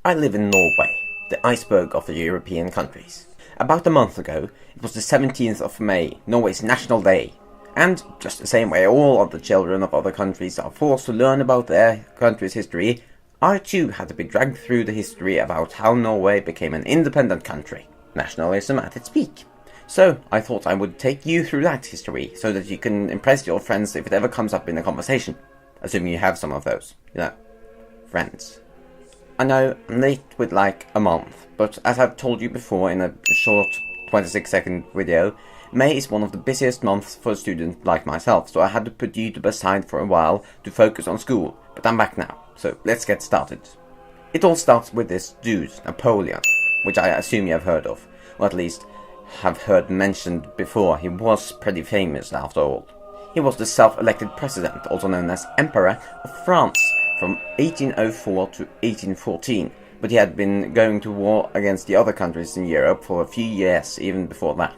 I live in Norway, the iceberg of the European countries. About a month ago, it was the 17th of May, Norway's National Day. And, just the same way all other children of other countries are forced to learn about their country's history, I too had to be dragged through the history about how Norway became an independent country. Nationalism at its peak. So, I thought I would take you through that history, so that you can impress your friends if it ever comes up in a conversation. Assuming you have some of those, friends. I know I'm late with like a month, but as I've told you before in a short 26-second video, May is one of the busiest months for a student like myself, so I had to put YouTube aside for a while to focus on school, but I'm back now, so let's get started. It all starts with this dude, Napoleon, which I assume you have heard of, or at least have heard mentioned before. He was pretty famous after all. He was the self-elected president, also known as Emperor of France, from 1804 to 1814, but he had been going to war against the other countries in Europe for a few years even before that.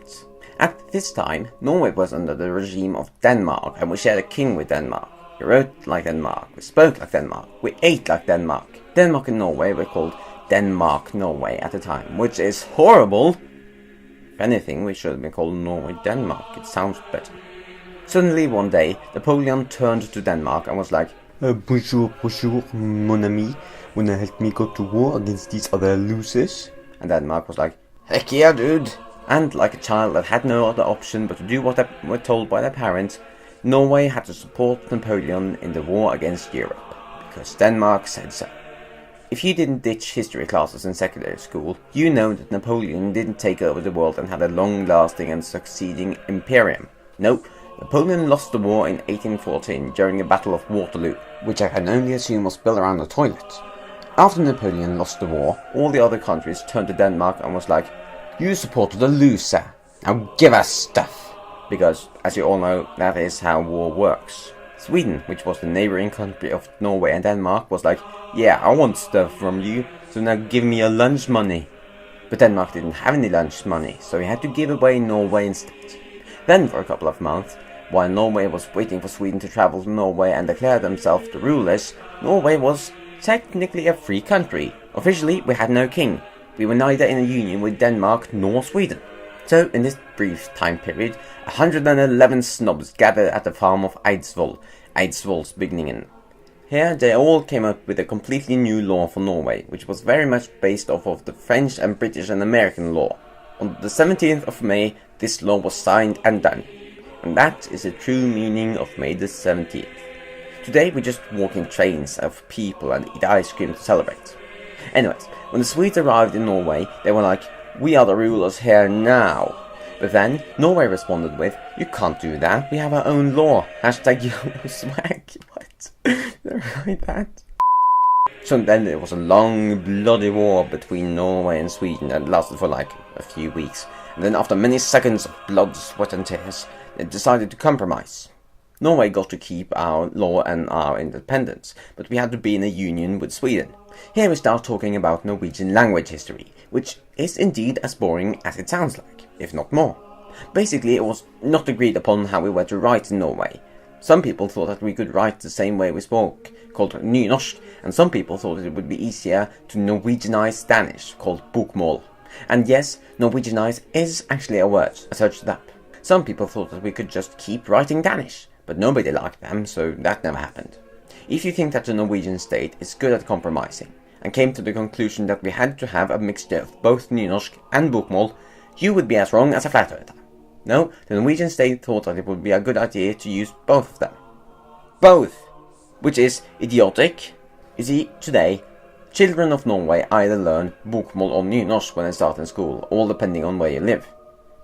At this time, Norway was under the regime of Denmark, and we shared a king with Denmark. We wrote like Denmark, we spoke like Denmark, we ate like Denmark. Denmark and Norway were called Denmark-Norway at the time, which is horrible. If anything, we should have been called Norway-Denmark, it sounds better. Suddenly one day, Napoleon turned to Denmark and was like, Bonjour, mon ami. Wanna help me go to war against these other losers? And Denmark was like, heck yeah, dude. And like a child that had no other option but to do what they were told by their parents, Norway had to support Napoleon in the war against Europe, because Denmark said so. If you didn't ditch history classes in secondary school, you know that Napoleon didn't take over the world and had a long-lasting and succeeding imperium. No, Napoleon lost the war in 1814 during the Battle of Waterloo, which I can only assume was built around the toilet. After Napoleon lost the war, all the other countries turned to Denmark and was like, you supported a loser, now give us stuff. Because, as you all know, that is how war works. Sweden, which was the neighboring country of Norway and Denmark, was like, yeah, I want stuff from you, so now give me your lunch money. But Denmark didn't have any lunch money, so he had to give away Norway instead. Then, for a couple of months, while Norway was waiting for Sweden to travel to Norway and declare themselves the rulers, Norway was technically a free country. Officially, we had no king. We were neither in a union with Denmark nor Sweden. So, in this brief time period, 111 snobs gathered at the farm of Eidsvold, Eidsvold's beginning. Here, they all came up with a completely new law for Norway, which was very much based off of the French and British and American law. On the 17th of May, this law was signed and done. And that is the true meaning of May the 17th. Today we just walk in trains of people and eat ice cream to celebrate. Anyways, when the Swedes arrived in Norway, they were like, we are the rulers here now. But then, Norway responded with, you can't do that, we have our own law. Hashtag YOLO swag. What? Did I write that? So then there was a long, bloody war between Norway and Sweden that lasted for like a few weeks. And then after many seconds of blood, sweat and tears, they decided to compromise. Norway got to keep our law and our independence, but we had to be in a union with Sweden. Here we start talking about Norwegian language history, which is indeed as boring as it sounds like, if not more. Basically, it was not agreed upon how we were to write in Norway. Some people thought that we could write the same way we spoke, called nynorsk, and some people thought it would be easier to Norwegianize Danish, called bokmål. And yes, Norwegianize is actually a word, I searched it up. Some people thought that we could just keep writing Danish, but nobody liked them, so that never happened. If you think that the Norwegian state is good at compromising, and came to the conclusion that we had to have a mixture of both nynorsk and bokmål, you would be as wrong as a flat earther. No, the Norwegian state thought that it would be a good idea to use both of them. Both! Which is idiotic. You see, today, children of Norway either learn bokmål or nynorsk when they start in school, all depending on where you live.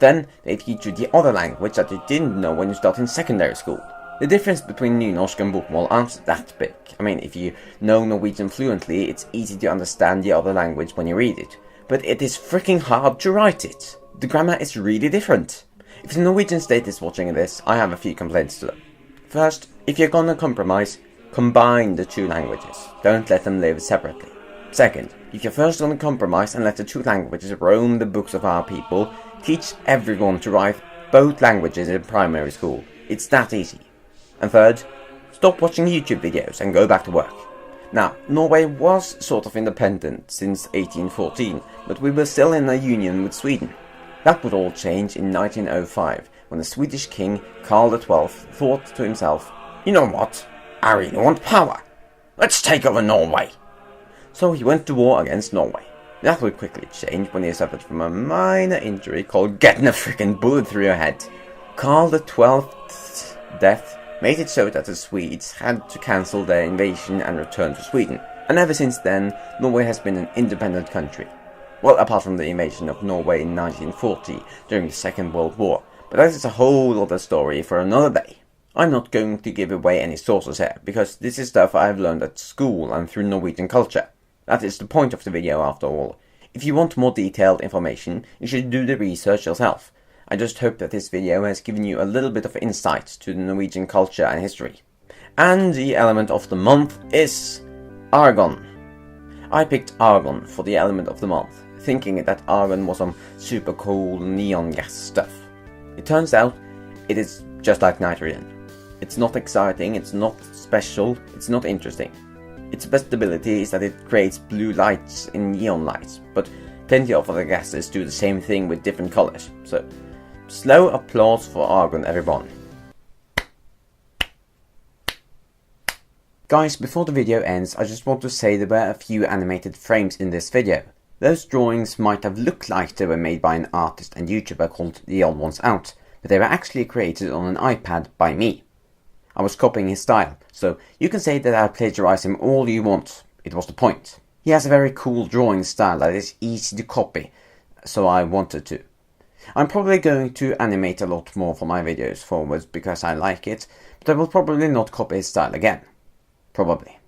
Then, they teach you the other language that you didn't know when you start in secondary school. The difference between nynorsk and bokmål aren't that big. I mean, if you know Norwegian fluently, it's easy to understand the other language when you read it. But it is freaking hard to write it. The grammar is really different. If the Norwegian state is watching this, I have a few complaints to them. First, if you're gonna compromise, combine the two languages. Don't let them live separately. Second, if you're first gonna compromise and let the two languages roam the books of our people, teach everyone to write both languages in primary school. It's that easy. And third, stop watching YouTube videos and go back to work. Now, Norway was sort of independent since 1814, but we were still in a union with Sweden. That would all change in 1905, when the Swedish king, Karl XII, thought to himself, "You know what? I really want power. Let's take over Norway." So he went to war against Norway. That would quickly change when he suffered from a minor injury called getting a freaking bullet through your head. Karl XII's death made it so that the Swedes had to cancel their invasion and return to Sweden. And ever since then, Norway has been an independent country. Well, apart from the invasion of Norway in 1940 during the Second World War. But that is a whole other story for another day. I'm not going to give away any sources here, because this is stuff I've learned at school and through Norwegian culture. That is the point of the video after all. If you want more detailed information, you should do the research yourself. I just hope that this video has given you a little bit of insight to the Norwegian culture and history. And the element of the month is argon. I picked argon for the element of the month, thinking that argon was some super cool neon gas stuff. It turns out it is just like nitrogen. It's not exciting, it's not special, it's not interesting. Its best ability is that it creates blue lights in neon lights, but plenty of other gases do the same thing with different colors. So, slow applause for argon, everyone. Guys, before the video ends, I just want to say there were a few animated frames in this video. Those drawings might have looked like they were made by an artist and YouTuber called The Odd Ones Out, but they were actually created on an iPad by me. I was copying his style, so you can say that I plagiarized him all you want. It was the point. He has a very cool drawing style that is easy to copy, so I wanted to. I'm probably going to animate a lot more for my videos forwards because I like it, but I will probably not copy his style again. Probably.